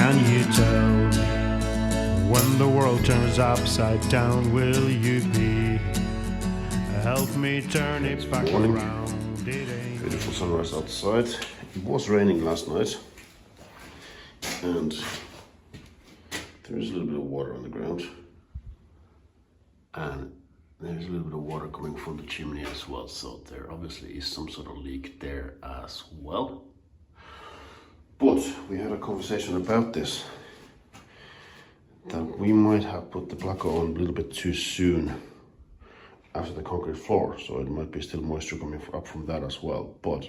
Can you tell me when the world turns upside down, will you be? Help me turn it back around. Beautiful sunrise outside. It was raining last night, and there is a little bit of water on the ground, and there's a little bit of water coming from the chimney as well, so there obviously is some sort of leak there as well. But we had a conversation about this, that we might have put the placo on a little bit too soon after the concrete floor, so it might be still moisture coming up from that as well. But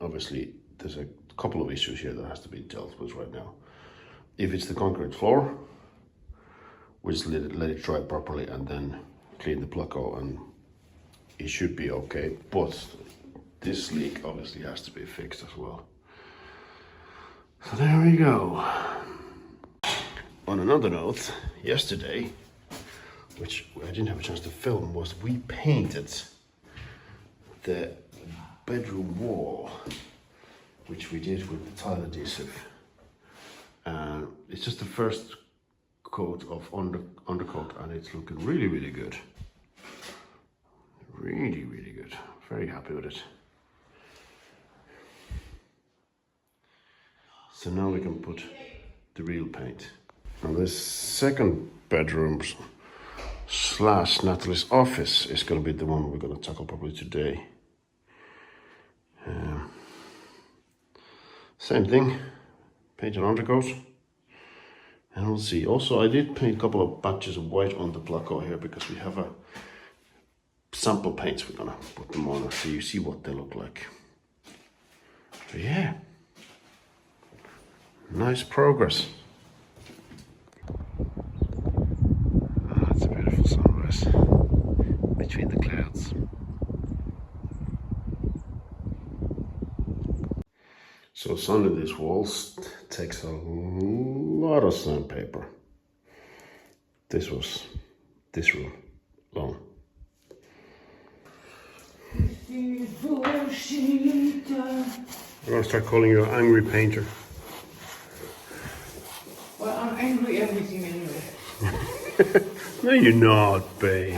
obviously there's a couple of issues here that has to be dealt with right now. If it's the concrete floor, we just let it dry properly and then clean the placo and it should be okay. But this leak obviously has to be fixed as well. So there we go. On another note, yesterday, which I didn't have a chance to film, was we painted the bedroom wall, which we did with the tile adhesive. It's just the first coat of undercoat, and it's looking really, really good. Really, really good. Very happy with it. So now we can put the real paint. Now this second bedroom / Nathalie's office is going to be the one we're going to tackle probably today. Same thing, paint and undercoat, and we'll see. Also, I did paint a couple of batches of white on the placo here because we have a sample paints. We're gonna put them on so you see what they look like. So yeah, nice progress. It's a beautiful sunrise between the clouds. So sanding these walls takes a lot of sandpaper. This was this room long. I'm gonna start calling you an angry painter. Well, I'm angry everything anyway. No, you're not, babe.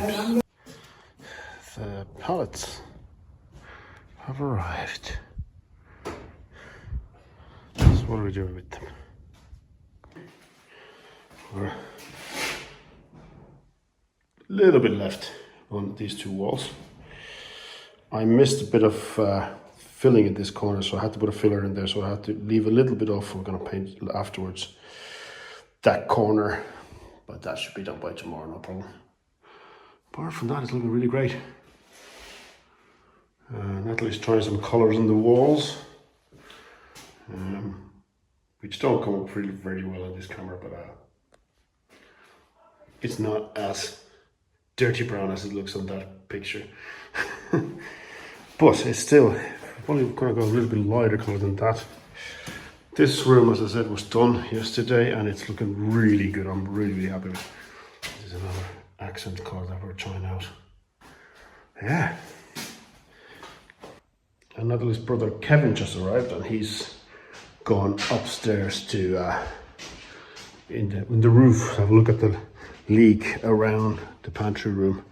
The pallets have arrived. So what are we doing with them? We're a little bit left on these two walls. I missed a bit of filling in this corner, so I had to put a filler in there, so I had to leave a little bit off. We're going to paint afterwards that corner, but that should be done by tomorrow, no problem. Apart from that, it's looking really great. Nathalie's trying some colors on the walls, which don't come up really very well on this camera, but it's not as dirty brown as it looks on that picture. But it's still probably going to go a little bit lighter color than that. This room, as I said, was done yesterday and it's looking really good. I'm really, really happy with it. This is another accent color that we're trying out. Yeah. And Nathalie's brother Kevin just arrived and he's gone upstairs to in the roof, have a look at the leak around the pantry room.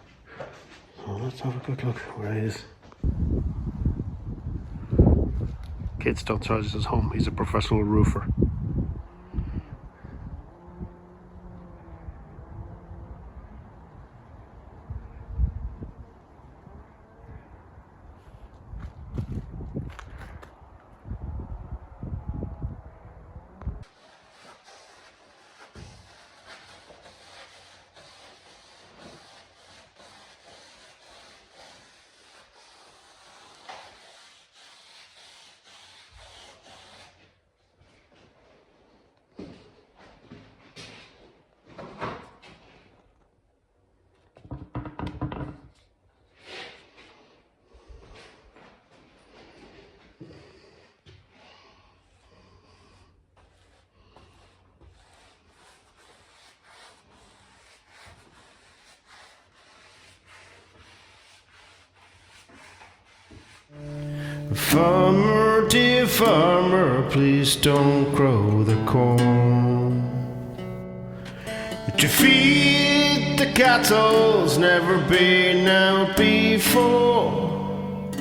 So let's have a quick look where he is. Kids don't charge us home. He's a professional roofer. Farmer, dear farmer, please don't grow the corn. To feed the cattle's never been out before.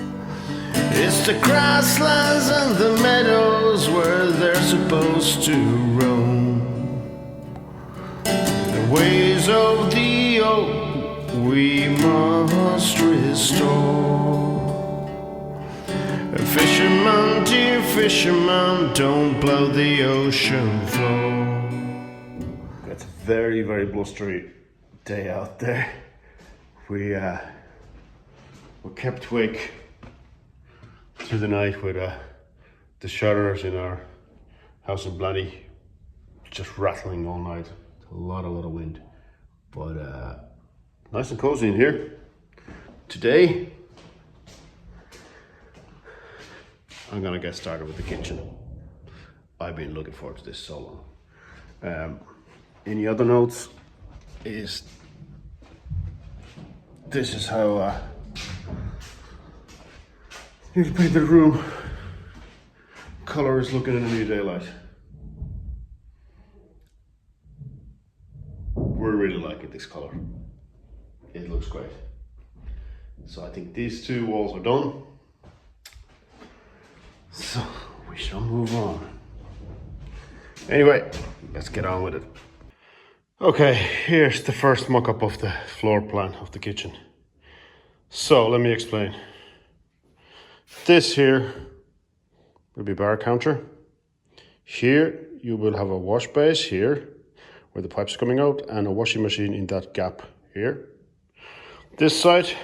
It's the grasslands and the meadows where they're supposed to roam. The ways of the old we must restore. Fisherman, dear fisherman, don't blow the ocean floor. It's a very, very blustery day out there. We kept awake through the night with the shutters in our house in Blanny just rattling all night. A lot of wind, but nice and cozy in here. Today, I'm gonna get started with the kitchen. I've been looking forward to this so long. Any other notes is this is how you paint the room. Color is looking in a new daylight. We're really liking this color. It looks great. So I think these two walls are done. So we shall move on. Anyway, let's get on with it. Okay, here's the first mock-up of the floor plan of the kitchen. So let me explain. This here will be bar counter. Here you will have a wash base here where the pipe's coming out and a washing machine in that gap here. This side,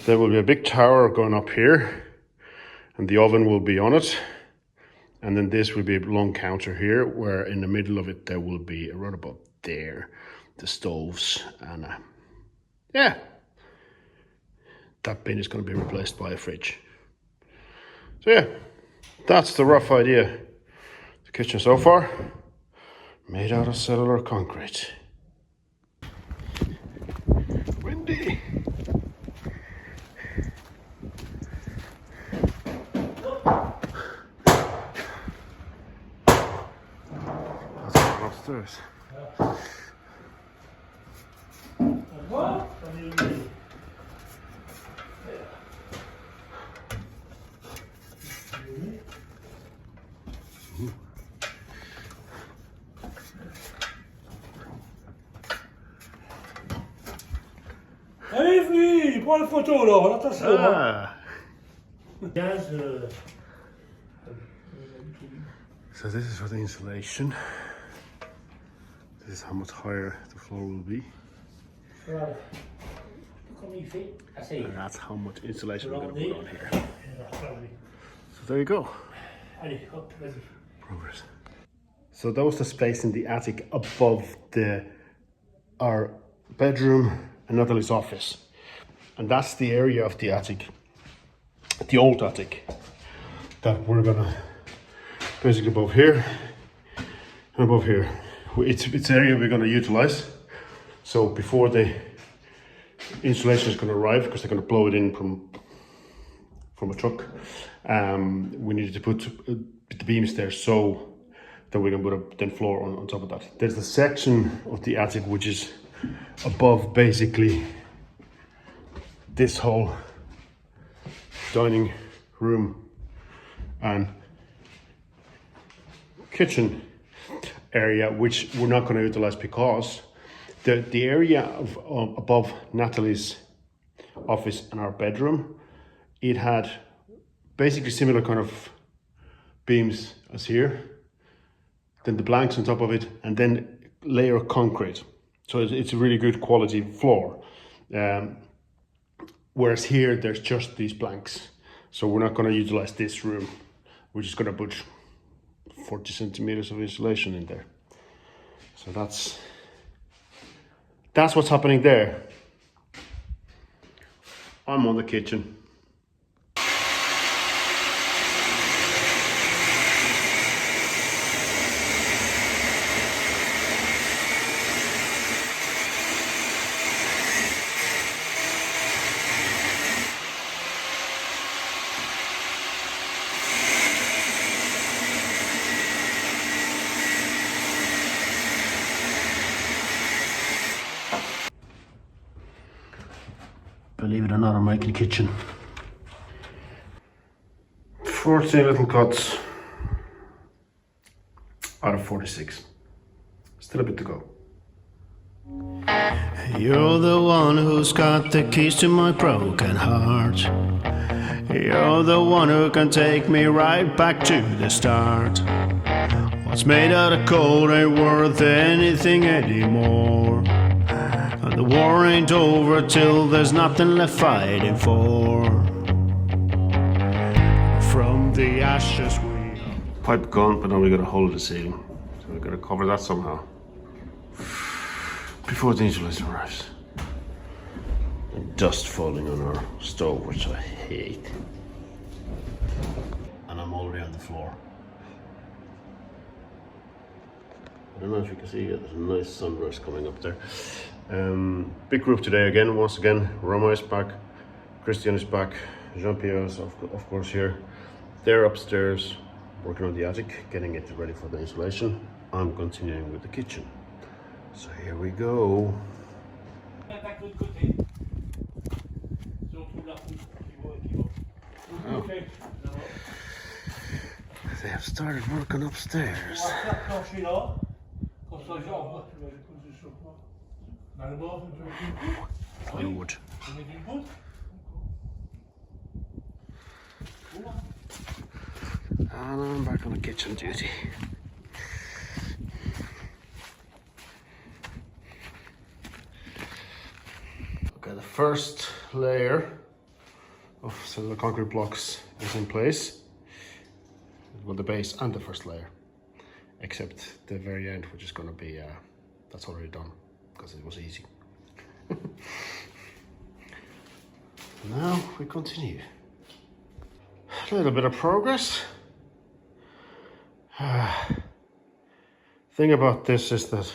there will be a big tower going up here and the oven will be on it. And then this will be a long counter here where in the middle of it there will be right about there, the stoves and yeah. That bin is going to be replaced by a fridge. So yeah, that's the rough idea. The kitchen so far, made out of cellular concrete. Windy. That's going upstairs. What? Allez, prends la photo là, attention. So this is for the insulation. This is how much higher the floor will be. And that's how much insulation we're going to put on here. So there you go. Progress. So that was the space in the attic above our bedroom and Nathalie's office. And that's the area of the attic, the old attic, that we're gonna basically above here and above here. It's an area we're gonna utilize. So before the insulation is gonna arrive, because they're gonna blow it in from a truck, we needed to put the beams there so that we can put a then floor on top of that. There's a section of the attic which is above basically this whole dining room and kitchen area, which we're not going to utilize because the area above Nathalie's office and our bedroom, it had basically similar kind of beams as here, then the blanks on top of it, and then layer of concrete. So it's a really good quality floor. Whereas here, there's just these blanks. So we're not going to utilize this room. We're just going to put 40 centimeters of insulation in there. So that's what's happening there. I'm on the kitchen. Believe it or not, I'm making kitchen. 14 little cuts out of 46. Still a bit to go. You're the one who's got the keys to my broken heart. You're the one who can take me right back to the start. What's made out of cold ain't worth anything anymore. And the war ain't over till there's nothing left fighting for. From the ashes we... Pipe gone, but now we got a hole in the ceiling. So we gotta cover that somehow. Before the insulation arrives. And dust falling on our stove, which I hate. And I'm already on the floor. I don't know if you can see it, there's a nice sunrise coming up there. Big group today again, once again. Roma is back, Christian is back, Jean-Pierre is of course here. They're upstairs working on the attic, getting it ready for the insulation. I'm continuing with the kitchen. So here we go. Oh. They have started working upstairs. Plywood. And I'm back on the kitchen duty. Okay, the first layer of cellular concrete blocks is in place. Well, the base and the first layer, except the very end, which is going to be that's already done because it was easy. Now we continue. A little bit of progress. Thing about this is that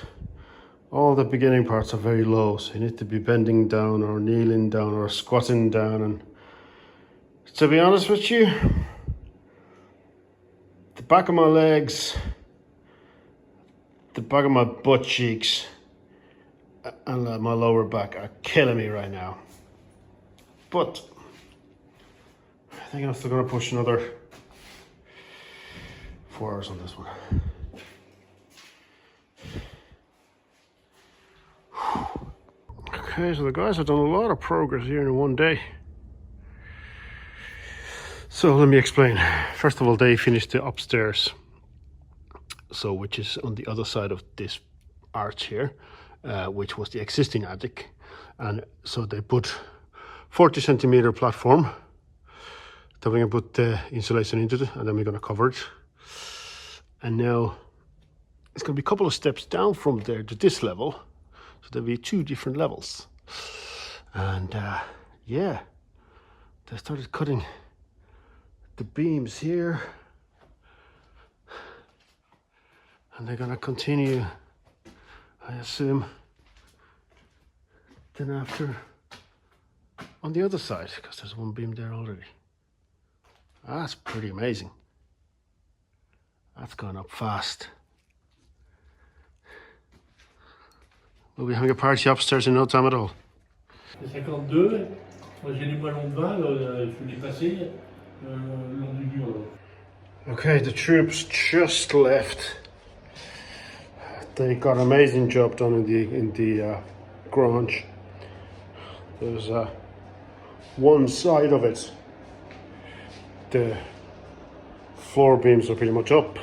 all the beginning parts are very low, so you need to be bending down or kneeling down or squatting down, and to be honest with you, the back of my legs, the back of my butt cheeks, and my lower back are killing me right now. But I think I'm still going to push another 4 hours on this one. Okay, so the guys have done a lot of progress here in one day. So let me explain. First of all, they finished the upstairs, so which is on the other side of this arch here, which was the existing attic. And so they put 40 centimeter platform. Then we're gonna put the insulation into it, and then we're gonna cover it. And now it's gonna be a couple of steps down from there to this level. So there'll be 2 different levels. And yeah, they started cutting the beams here. And they're gonna continue, I assume, then after on the other side, because there's one beam there already. That's pretty amazing. That's gone up fast. We'll be having a party upstairs in no time at all. 52, moi j'ai les ballons de bain, je l'ai passé le long du mur. Okay, the troops just left. They got an amazing job done in the grange. There's one side of it, the floor beams are pretty much up.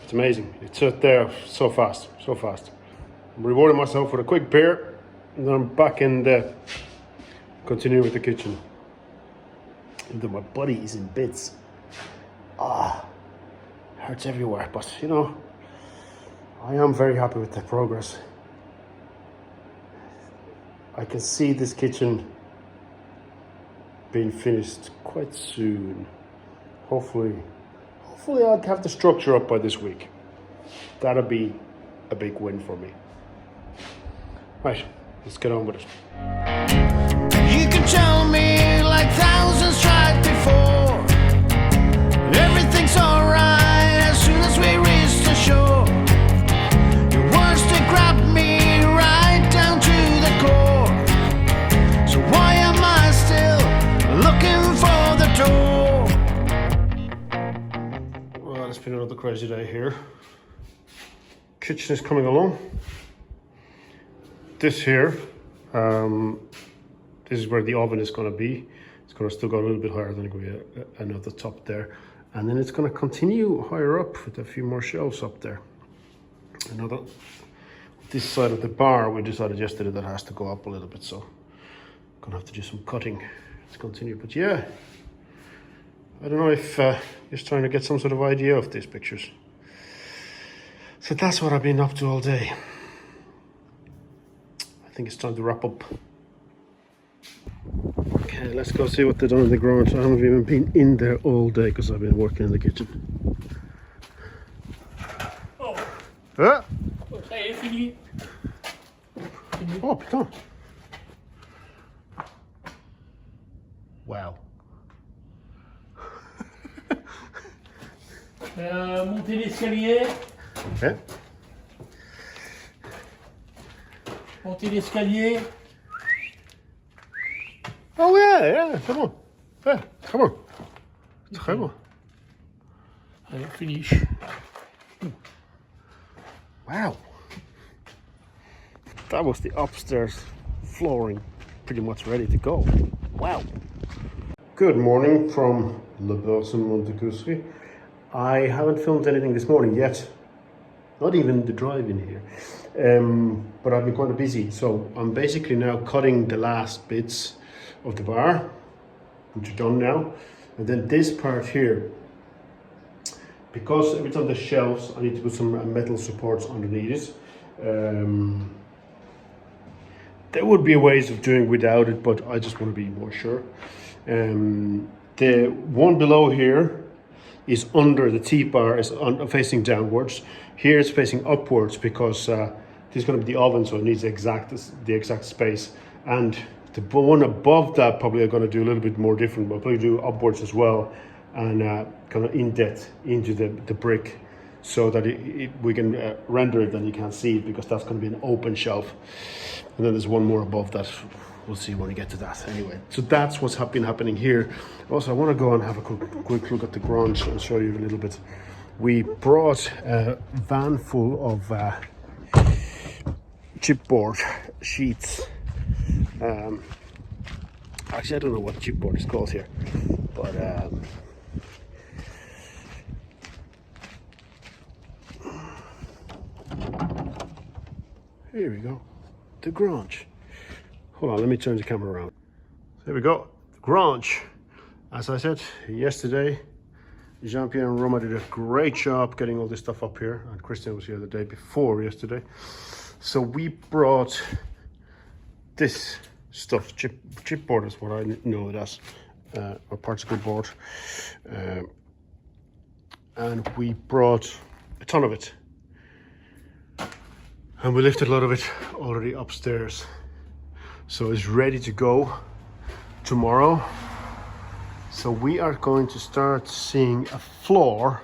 It's amazing. It's out there so fast, so fast. I'm rewarding myself with a quick beer, and then I'm back in the continuing with the kitchen. Even though my body is in bits. Hurts everywhere, but you know, I am very happy with the progress. I can see this kitchen being finished quite soon. Hopefully I'll have the structure up by this week. That'll be a big win for me. Right, let's get on with it. You can tell me like thousands tried before, everything's alright as soon as we reach the shore. Your words, they grab me right down to crazy day here. Kitchen is coming along. This here, this is where the oven is going to be. It's going to still go a little bit higher than another top there. And then it's going to continue higher up with a few more shelves up there. Another, this side of the bar, we decided yesterday that has to go up a little bit, so I'm going to have to do some cutting to continue. But yeah, I don't know if just trying to get some sort of idea of these pictures. So that's what I've been up to all day. I think it's time to wrap up. Okay, let's go see what they've done in the garage. I haven't even been in there all day because I've been working in the kitchen. Oh, Ah! ça y est, fini. Oh putain! Wow. Monter l'escalier. Okay. Monter l'escalier. Oh yeah, c'est bon. Ouais, très bon. Très bon. Alors, finish. Wow. That was the upstairs flooring pretty much ready to go. Wow. Good morning from Le Boursin Montecoursey. I haven't filmed anything this morning yet. Not even the drive-in here. But I've been quite busy. So I'm basically now cutting the last bits of the bar, which are done now. And then this part here, because it's on the shelves, I need to put some metal supports underneath it. There would be ways of doing without it, but I just want to be more sure. The one below here is under the T-bar, is facing downwards. Here it's facing upwards because this is going to be the oven, so it needs the exact space. And the one above that probably I'm going to do a little bit more different, but I'll probably do upwards as well, and kind of in depth into the brick, so that we can render it and you can't see it, because that's going to be an open shelf. And then there's one more above that. We'll see when we get to that. Anyway, so that's what's been happening here. Also, I want to go and have a quick look at the grange and show you a little bit. We brought a van full of chipboard sheets. Actually, I don't know what chipboard is called here, but here we go, the grange. Hold on, let me turn the camera around. There we go, the grange. As I said yesterday, Jean-Pierre and Roma did a great job getting all this stuff up here, and Christian was here the day before yesterday. So we brought this stuff, chipboard is what I know it as, or particle board, and we brought a ton of it, and we lifted a lot of it already upstairs, so it's ready to go tomorrow. So we are going to start seeing a floor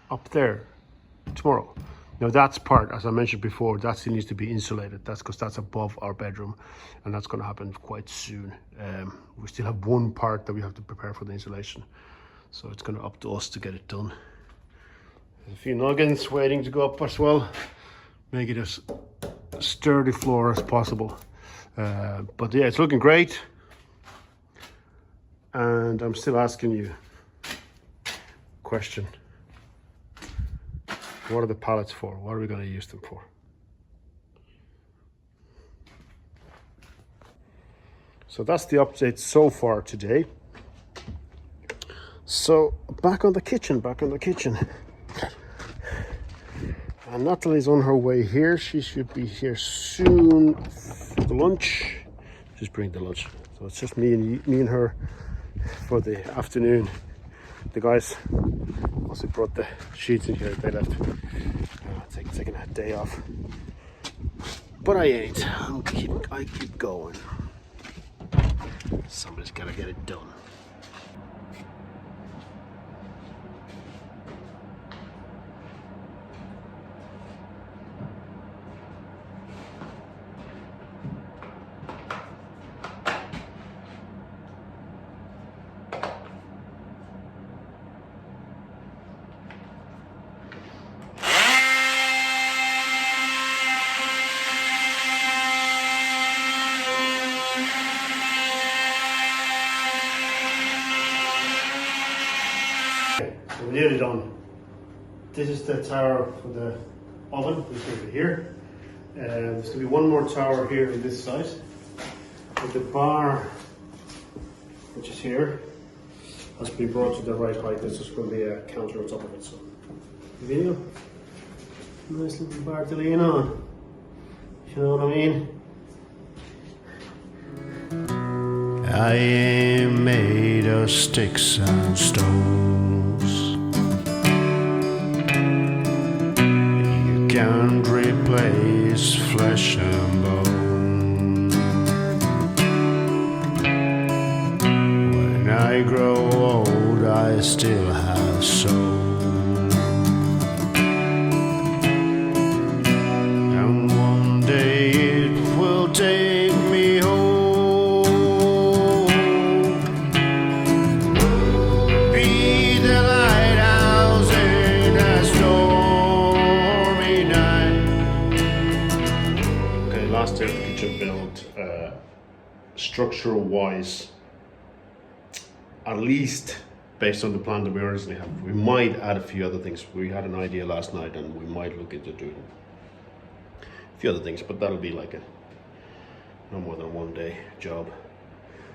up there tomorrow. Now that's part, as I mentioned before, that still needs to be insulated. That's because that's above our bedroom, and that's going to happen quite soon. We still have one part that we have to prepare for the insulation, so it's going to up to us to get it done. There's a few noggins waiting to go up as well. Make it as sturdy floor as possible. But yeah, it's looking great. And I'm still asking you question. What are the pallets for? What are we going to use them for? So that's the update so far today. So back on the kitchen. And Nathalie's on her way here. She should be here soon for the lunch. Just bring the lunch. So it's just me and her for the afternoon. The guys also brought the sheets in here. They left. Taking a day off, but I ain't. I keep going. Somebody's gotta get it done. we're nearly done. This is the tower for the oven, this is over here. There's going to be one more tower here on this side. With the bar, which is here, has to be brought to the right height. There's just going to be a counter on top of it. So, video. Nice little bar to lean on. You know what I mean? I am made of sticks and stones. You can't replace flesh and bone. When I grow old, I still have soul. And one day it will take me home. Structural wise, at least based on the plan that we originally had, we might add a few other things. We had an idea last night and we might look into doing a few other things, but that'll be like a no more than a 1 day job.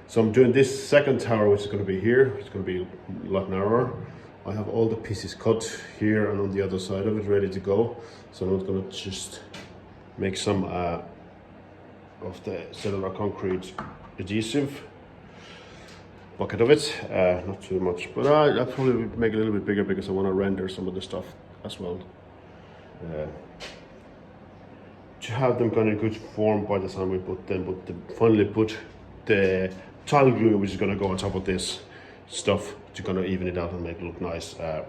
So I'm doing this second tower, which is going to be here. It's going to be a lot narrower. I have all the pieces cut here and on the other side of it ready to go. So I'm going to just make some of the cellular concrete adhesive bucket of it, not too much, but I'll probably make it a little bit bigger because I want to render some of the stuff as well, to have them kind of good form by the time we put them, but finally put the tile glue, which is going to go on top of this stuff to kind of even it out and make it look nice. But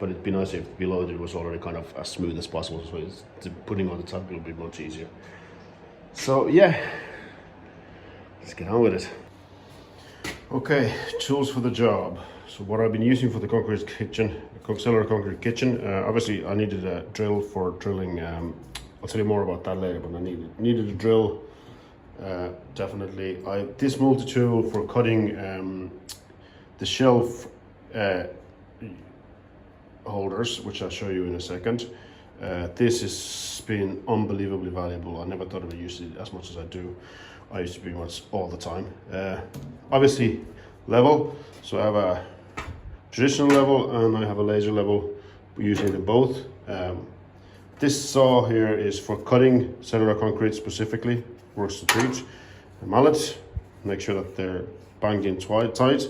it'd be nice if below it was already kind of as smooth as possible, so putting on the tile glue will be much easier. So yeah, let's get on with it. Okay, tools for the job. So what I've been using for the concrete kitchen, cellular concrete kitchen, obviously I needed a drill for drilling. I'll tell you more about that later, but I needed a drill, definitely. This multi-tool for cutting the shelf holders, which I'll show you in a second. This has been unbelievably valuable. I never thought I would use it as much as I do. I use it pretty much all the time. Obviously level, so I have a traditional level and I have a laser level. We're using them both. This saw here is for cutting cellular concrete specifically, works to treat. A mallet, make sure that they're banged in tight.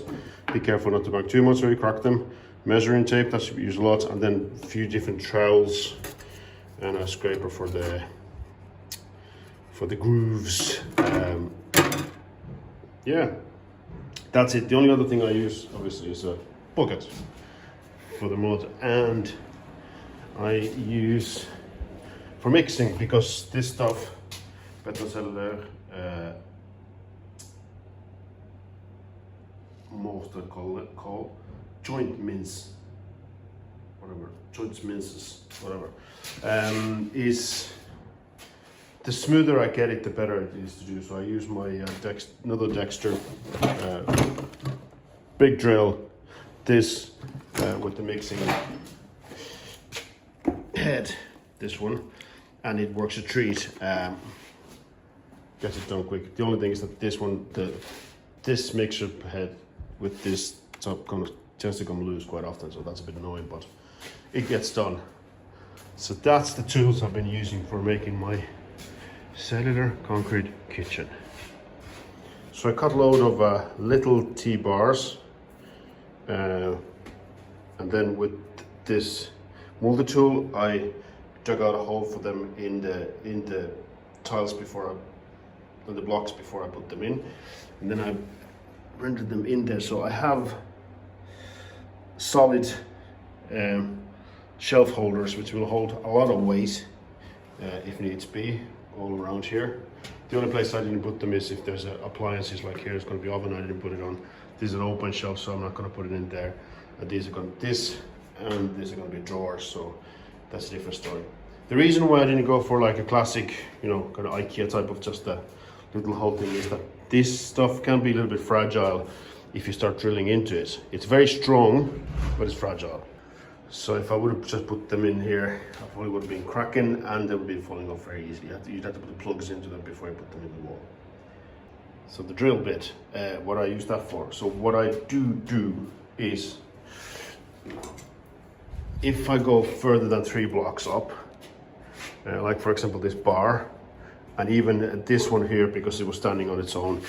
Be careful not to bang too much or you crack them. Measuring tape, that should be used a lot, and then a few different trowels and a scraper for the grooves. Yeah, that's it. The only other thing I use obviously is a bucket for the mud, and I use for mixing, because this stuff, cellular, most I call joint mince, whatever, joint minces, whatever, is the smoother I get it, the better it is to do. So I use my another Dexter big drill, this with the mixing head, this one, and it works a treat. Gets it done quick. The only thing is that this one, this mixer head with this top tends to come loose quite often, so that's a bit annoying, but it gets done. So that's the tools I've been using for making my cellular concrete kitchen. So I cut a load of little T-bars, and then with this multi-tool I dug out a hole for them in the tiles in the blocks before I put them in, and then I rendered them in there. So I have solid shelf holders which will hold a lot of weight if needs be all around here. The only place I didn't put them is if there's appliances, like here it's going to be oven, I didn't put it on. This is an open shelf, so I'm not going to put it in there. And these are going to these are going to be drawers, so that's a different story. The reason why I didn't go for like a classic, you know, kind of IKEA type of just a little hole thing is that this stuff can be a little bit fragile, if you start drilling into it. It's very strong, but it's fragile. So if I would have just put them in here, I probably would have been cracking and they would have been falling off very easily. You'd have to put the plugs into them before you put them in the wall. So the drill bit, what I use that for. So what I do is, if I go further than 3 blocks up, like for example this bar, and even this one here, because it was standing on its own,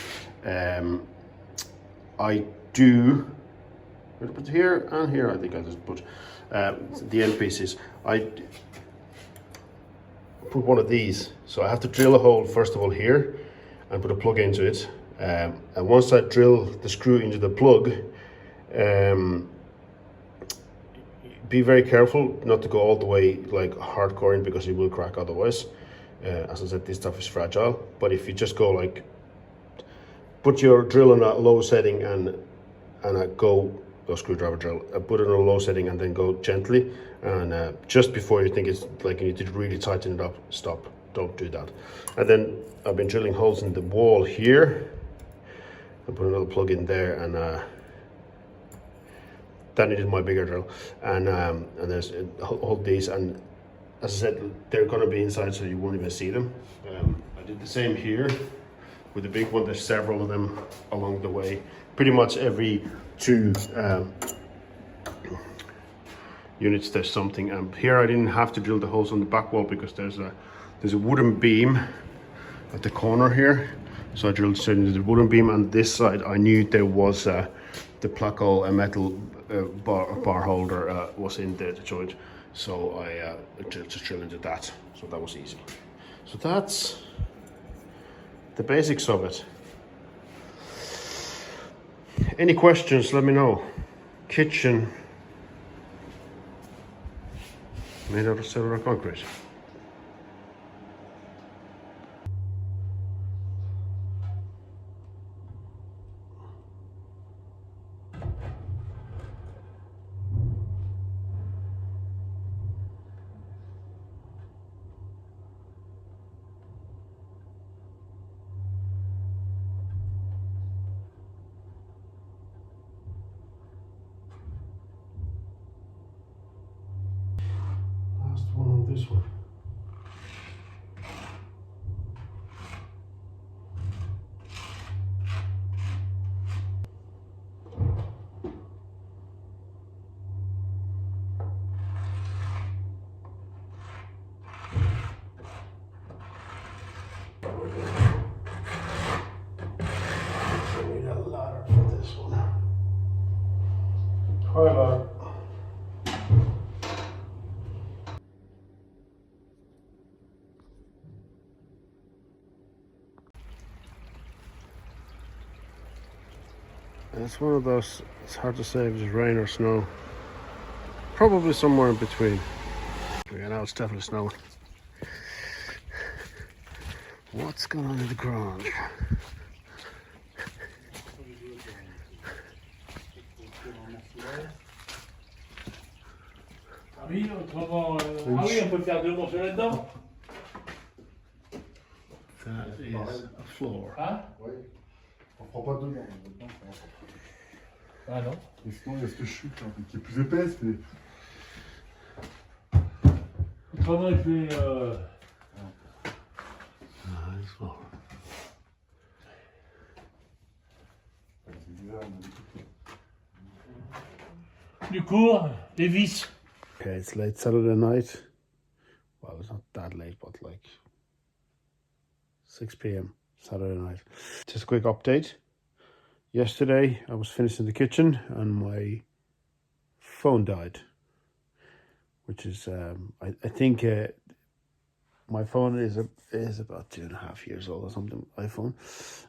I do put here and here. I think I just put the end pieces. I put one of these, so I have to drill a hole first of all here and put a plug into it. And once I drill the screw into the plug, be very careful not to go all the way like hardcore in, because it will crack otherwise. As I said, this stuff is fragile, but if you just go like, put your drill on a low setting and go screwdriver drill, put it on a low setting and then go gently, and just before you think it's like you need to really tighten it up, stop, don't do that. And then I've been drilling holes in the wall here. I put another plug in there, and that needed my bigger drill, and there's hold these, and as I said, they're going to be inside so you won't even see them. I did the same here with the big one. There's several of them along the way, pretty much every 2 units there's something. And here I didn't have to drill the holes on the back wall because there's a wooden beam at the corner here, so I drilled straight into the wooden beam. And this side I knew there was the placo, a metal bar holder was in there, the joint, so I just drilled into that, so that was easy. So that's the basics of it. Any questions, let me know. Kitchen made out of cellular concrete. One on this one. So we need a ladder for this one. Hi, ladder. It's one of those, it's hard to say if it's rain or snow. Probably somewhere in between. Yeah, now it's definitely snowing. What's going on in the garage? Ah oui, autrement, ah oui, on peut faire 2 morceaux là-dedans. That is a floor. Hein? Oui. On prend pas dedans. Ah non. Et sinon, il y a cette chute hein, qui est plus épaisse, mais. Autrement, il fait. Nice floor. Du cours, les vis. Okay, it's late Saturday night. Well, it's not that late, but like 6 p.m. Saturday night. Just a quick update. Yesterday I was finishing the kitchen and my phone died, which is I think my phone is about 2.5 years old or something, iPhone,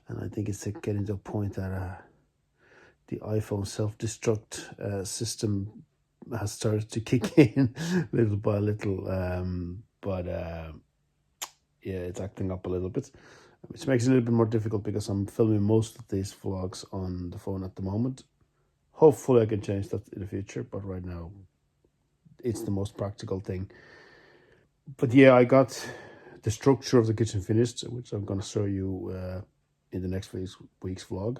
and I think it's getting to a point that the iPhone self-destruct system has started to kick in little by little, but yeah, it's acting up a little bit, which makes it a little bit more difficult because I'm filming most of these vlogs on the phone at the moment. Hopefully I can change that in the future, but right now it's the most practical thing. But yeah, I got the structure of the kitchen finished, which I'm going to show you in the next week's vlog.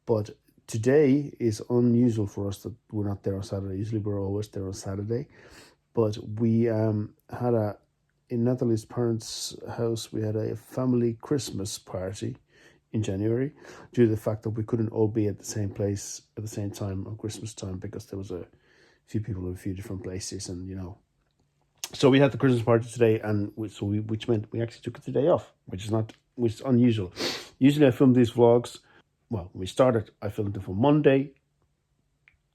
But today is unusual for us that we're not there on Saturday. Usually we're always there on Saturday. But we had in Nathalie's parents' house, we had a family Christmas party in January, due to the fact that we couldn't all be at the same place at the same time on Christmas time, because there was a few people in a few different places, and so we had the Christmas party today, and which meant we actually took the day off, which is unusual. Usually I film these vlogs. Well, when we started, I filmed them from Monday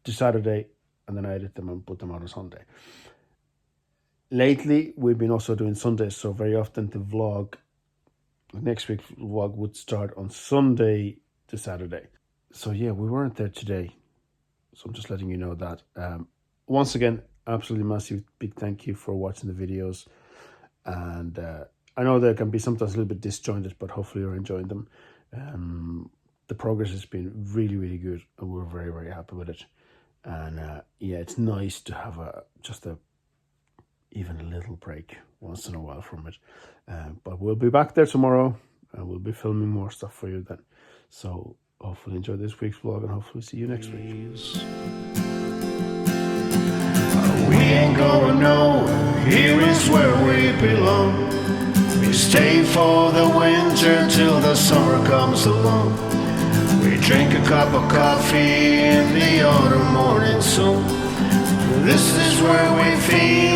to Saturday, and then I edit them and put them out on Sunday. Lately, we've been also doing Sundays, so very often the next week's vlog would start on Sunday to Saturday. So yeah, we weren't there today. So I'm just letting you know that. Once again, absolutely massive big thank you for watching the videos. And I know they can be sometimes a little bit disjointed, but hopefully you're enjoying them. The progress has been really, really good, and we're very, very happy with it. And yeah, it's nice to have even a little break once in a while from it. But we'll be back there tomorrow, and we'll be filming more stuff for you then. So hopefully enjoy this week's vlog, and hopefully see you next week. We ain't going nowhere, here is where we belong. We stay for the winter till the summer comes along. We drink a cup of coffee in the autumn morning sun. This is where we feel